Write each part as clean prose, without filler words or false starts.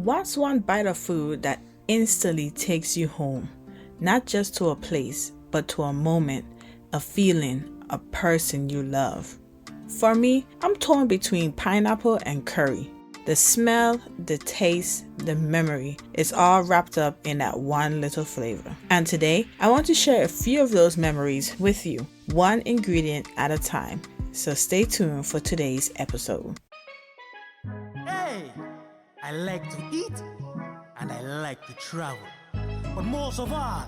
What's one bite of food that instantly takes you home? Not just to a place, but to a moment, a feeling, a person you love. For me, I'm torn between pineapple and curry. The smell, the taste, the memory is all wrapped up in that one little flavor. And today, I want to share a few of those memories with you, one ingredient at a time. So stay tuned for today's episode. Hey, I like to eat and I like to travel. But most of all,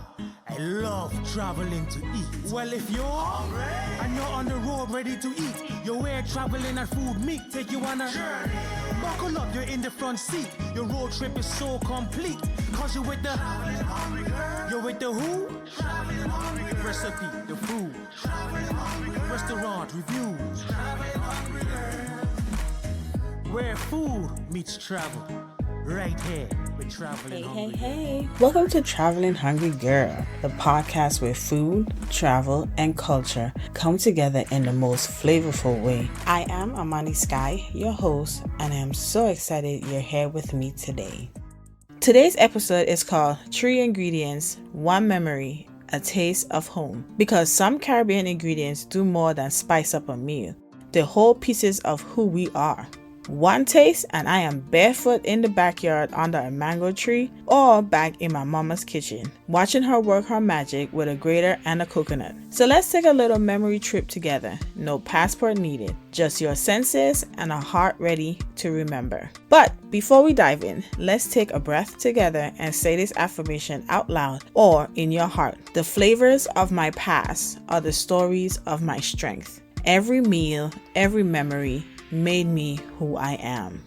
I love traveling to eat. Well, if you're hungry and you're on the road ready to eat, you're where traveling and food meet, take you on a journey. Buckle up, you're in the front seat. Your road trip is so complete. Cause you're with the Traveling Hungry Girl. You're with the who? Traveling Hungry Girl. Recipe, the food. Traveling Hungry Girl. Restaurant reviews. Traveling Hungry Girl. Where food meets travel. Right here with Traveling Hungry. Hey. Welcome to Traveling Hungry Girl, the podcast where food, travel, and culture come together in the most flavorful way. I am Amani Sky, your host, and I am so excited you're here with me today. Today's episode is called 3 Ingredients, 1 Memory, a Taste of Home. Because some Caribbean ingredients do more than spice up a meal. They're whole pieces of who we are. One taste and I am barefoot in the backyard under a mango tree or back in my mama's kitchen, watching her work her magic with a grater and a coconut. So let's take a little memory trip together. No passport needed, just your senses and a heart ready to remember. But before we dive in, let's take a breath together and say this affirmation out loud or in your heart. The flavors of my past are the stories of my strength. Every meal, every memory made me who I am.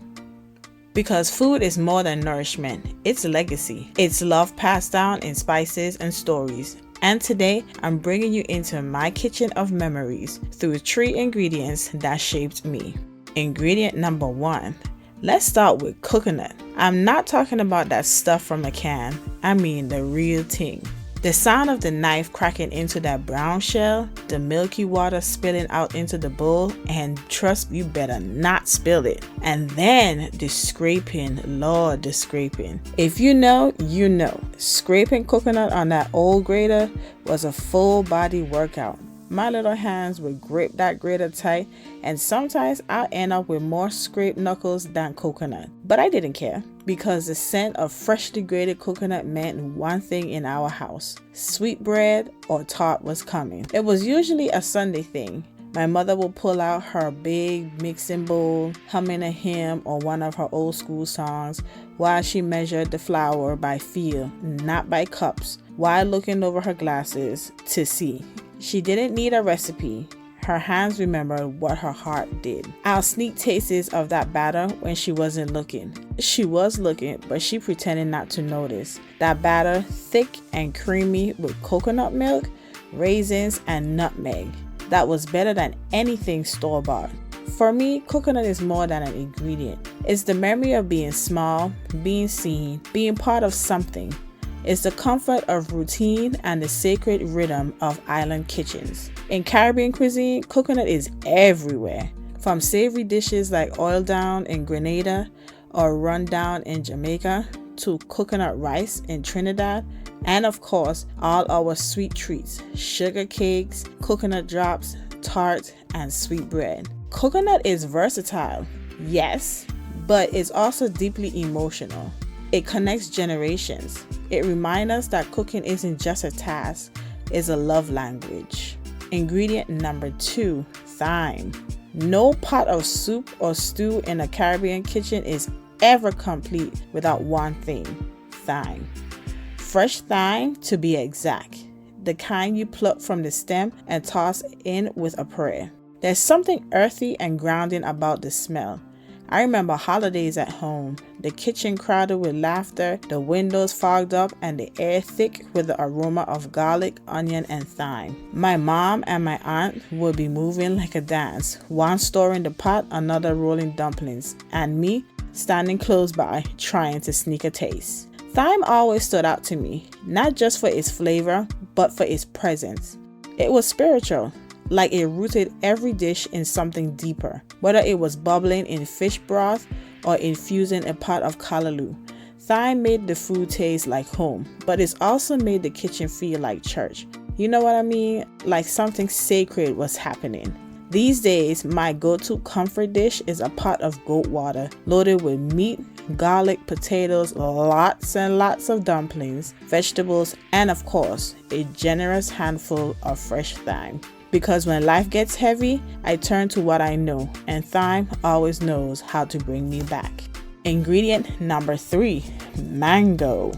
Because food is more than nourishment, it's legacy. It's love passed down in spices and stories. And today, I'm bringing you into my kitchen of memories through 3 ingredients that shaped me. Ingredient number 1. Let's start with coconut. I'm not talking about that stuff from a can. I mean the real thing. The sound of the knife cracking into that brown shell, the milky water spilling out into the bowl, and trust you better not spill it. And then the scraping, Lord, the scraping. If you know, you know. Scraping coconut on that old grater was a full body workout. My little hands would grip that grater tight, and sometimes I'll end up with more scraped knuckles than coconut. But I didn't care, because the scent of freshly grated coconut meant one thing in our house. Sweetbread or tart was coming. It was usually a Sunday thing. My mother would pull out her big mixing bowl, humming a hymn or one of her old school songs while she measured the flour by feel, not by cups, while looking over her glasses to see. She didn't need a recipe. Her hands remembered what her heart did. I'll sneak tastes of that batter when she wasn't looking. She was looking, but she pretended not to notice. That batter, thick and creamy with coconut milk, raisins, and nutmeg. That was better than anything store-bought. For me, coconut is more than an ingredient. It's the memory of being small, being seen, being part of something. It's the comfort of routine and the sacred rhythm of island kitchens. In Caribbean cuisine, coconut is everywhere. From savory dishes like oil down in Grenada or rundown in Jamaica to coconut rice in Trinidad, and of course, all our sweet treats, sugar cakes, coconut drops, tarts, and sweet bread. Coconut is versatile, yes, but it's also deeply emotional. It connects generations. It reminds us that cooking isn't just a task, it's a love language. Ingredient number 2, thyme. No pot of soup or stew in a Caribbean kitchen is ever complete without one thing, thyme. Fresh thyme to be exact. The kind you pluck from the stem and toss in with a prayer. There's something earthy and grounding about the smell. I remember holidays at home, the kitchen crowded with laughter, the windows fogged up, and the air thick with the aroma of garlic, onion, and thyme. My mom and my aunt would be moving like a dance, one stirring the pot, another rolling dumplings, and me standing close by, trying to sneak a taste. Thyme always stood out to me, not just for its flavor, but for its presence. It was spiritual. Like it rooted every dish in something deeper, whether it was bubbling in fish broth or infusing a pot of callaloo. Thyme made the food taste like home, but it's also made the kitchen feel like church. You know what I mean? Like something sacred was happening. These days, my go-to comfort dish is a pot of goat water loaded with meat, garlic, potatoes, lots and lots of dumplings, vegetables, and of course, a generous handful of fresh thyme. Because when life gets heavy, I turn to what I know, and thyme always knows how to bring me back. Ingredient number 3, mango.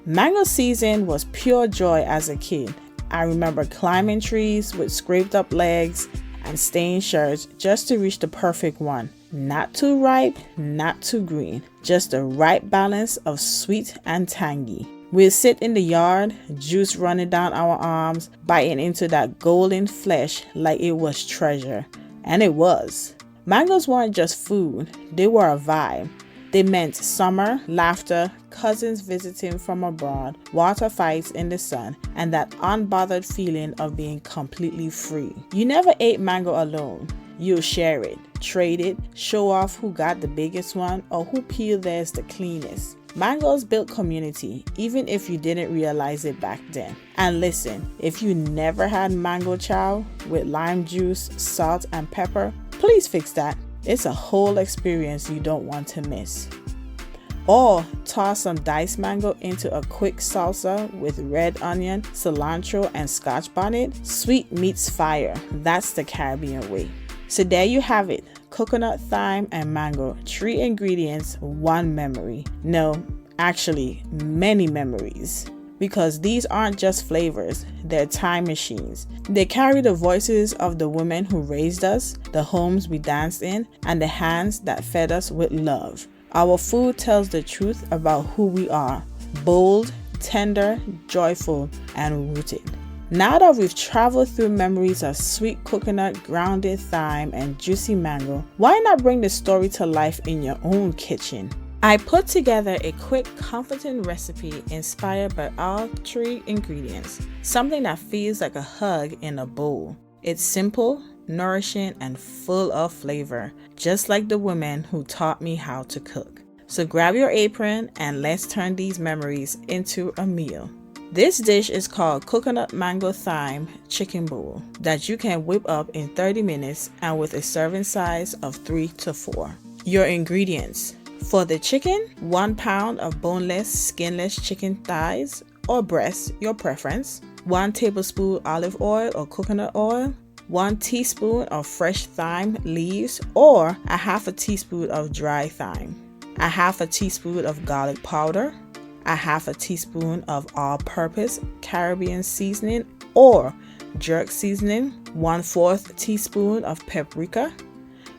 Mango season was pure joy as a kid. I remember climbing trees with scraped up legs and stained shirts just to reach the perfect one. Not too ripe, not too green, just the right balance of sweet and tangy. We'll sit in the yard, juice running down our arms, biting into that golden flesh like it was treasure. And it was. Mangoes weren't just food, they were a vibe. They meant summer, laughter, cousins visiting from abroad, water fights in the sun, and that unbothered feeling of being completely free. You never ate mango alone. You'll share it, trade it, show off who got the biggest one or who peeled theirs the cleanest. Mangoes built community, even if you didn't realize it back then. And listen, if you never had mango chow with lime juice, salt, and pepper, please fix that. It's a whole experience you don't want to miss. Or toss some diced mango into a quick salsa with red onion, cilantro, and scotch bonnet. Sweet meets fire. That's the Caribbean way. So there you have it. Coconut, thyme, and mango. 3 ingredients, 1 memory. No, actually, many memories. Because these aren't just flavors, they're time machines. They carry the voices of the women who raised us, the homes we danced in, and the hands that fed us with love. Our food tells the truth about who we are: bold, tender, joyful, and rooted. Now that we've traveled through memories of sweet coconut, grounded thyme, and juicy mango, why not bring the story to life in your own kitchen? I put together a quick, comforting recipe inspired by all 3 ingredients, something that feels like a hug in a bowl. It's simple, nourishing, and full of flavor, just like the women who taught me how to cook. So grab your apron and let's turn these memories into a meal. This dish is called Coconut Mango Thyme Chicken Bowl that you can whip up in 30 minutes and with a serving size of 3 to 4. Your ingredients. For the chicken, 1 pound of boneless, skinless chicken thighs or breasts, your preference, 1 tablespoon olive oil or coconut oil, 1 teaspoon of fresh thyme leaves or a half a teaspoon of dry thyme, a half a teaspoon of garlic powder, a half a teaspoon of all-purpose Caribbean seasoning or jerk seasoning, 1/4 teaspoon of paprika,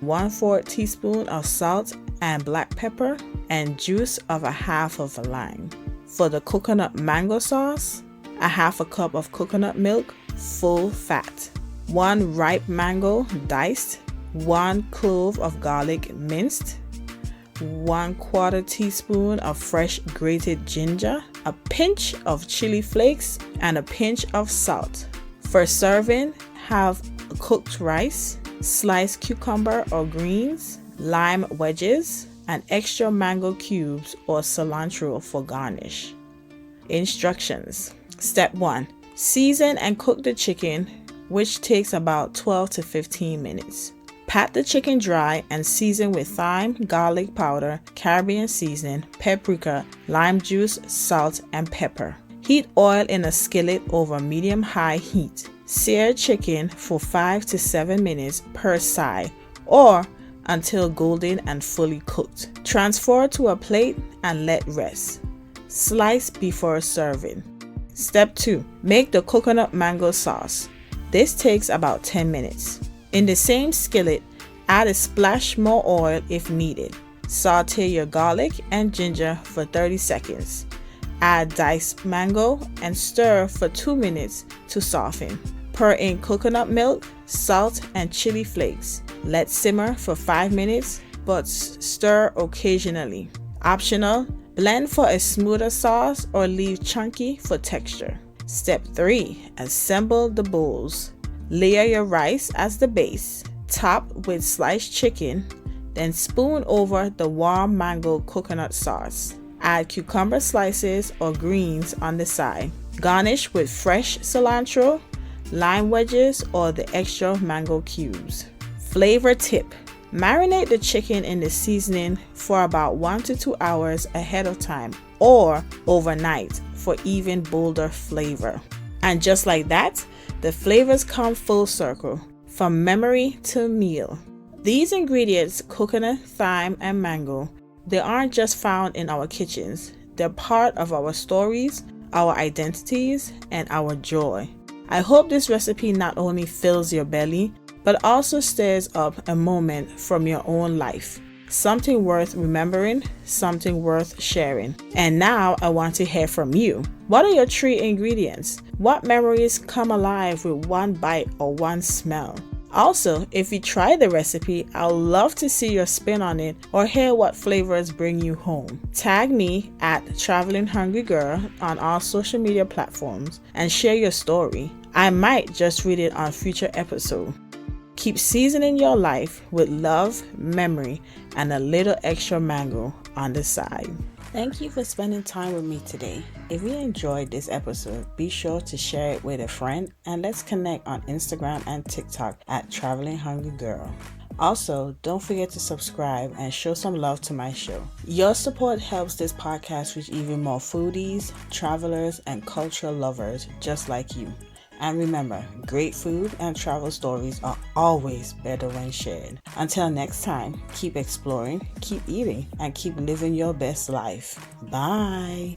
1/4 teaspoon of salt and black pepper, and juice of a half of a lime. For the coconut mango sauce, a half a cup of coconut milk, full fat, 1 ripe mango diced, 1 clove of garlic minced, 1/4 teaspoon of fresh grated ginger, a pinch of chili flakes, and a pinch of salt. For serving, have cooked rice, sliced cucumber or greens, lime wedges, and extra mango cubes or cilantro for garnish. Instructions. Step 1. Season and cook the chicken, which takes about 12 to 15 minutes. Pat the chicken dry and season with thyme, garlic powder, Caribbean seasoning, paprika, lime juice, salt, and pepper. Heat oil in a skillet over medium-high heat. Sear chicken for 5 to 7 minutes per side or until golden and fully cooked. Transfer to a plate and let rest. Slice before serving. Step 2. Make the coconut mango sauce. This takes about 10 minutes. In the same skillet, add a splash more oil if needed. Sauté your garlic and ginger for 30 seconds. Add diced mango and stir for 2 minutes to soften. Pour in coconut milk, salt, and chili flakes. Let simmer for 5 minutes, but stir occasionally. Optional, blend for a smoother sauce or leave chunky for texture. Step 3. Assemble the bowls. Layer your rice as the base. Top with sliced chicken, then spoon over the warm mango coconut sauce. Add cucumber slices or greens on the side. Garnish with fresh cilantro, lime wedges, or the extra mango cubes. Flavor tip: marinate the chicken in the seasoning for about 1 to 2 hours ahead of time or overnight for even bolder flavor. And just like that, the flavors come full circle, from memory to meal. These ingredients, coconut, thyme, and mango, they aren't just found in our kitchens. They're part of our stories, our identities, and our joy. I hope this recipe not only fills your belly, but also stirs up a moment from your own life. Something worth remembering, something worth sharing. And now I want to hear from you. What are your 3 ingredients? What memories come alive with one bite or one smell? Also, if you try the recipe, I'd love to see your spin on it or hear what flavors bring you home. Tag me at Traveling Hungry Gyul on all social media platforms and share your story. I might just read it on a future episode. Keep seasoning your life with love, memory, and a little extra mango on the side. Thank you for spending time with me today. If you enjoyed this episode, be sure to share it with a friend and let's connect on Instagram and TikTok at Traveling Hungry Gyul. Also, don't forget to subscribe and show some love to my show. Your support helps this podcast reach even more foodies, travelers, and cultural lovers just like you. And remember, great food and travel stories are always better when shared. Until next time, keep exploring, keep eating, and keep living your best life. Bye.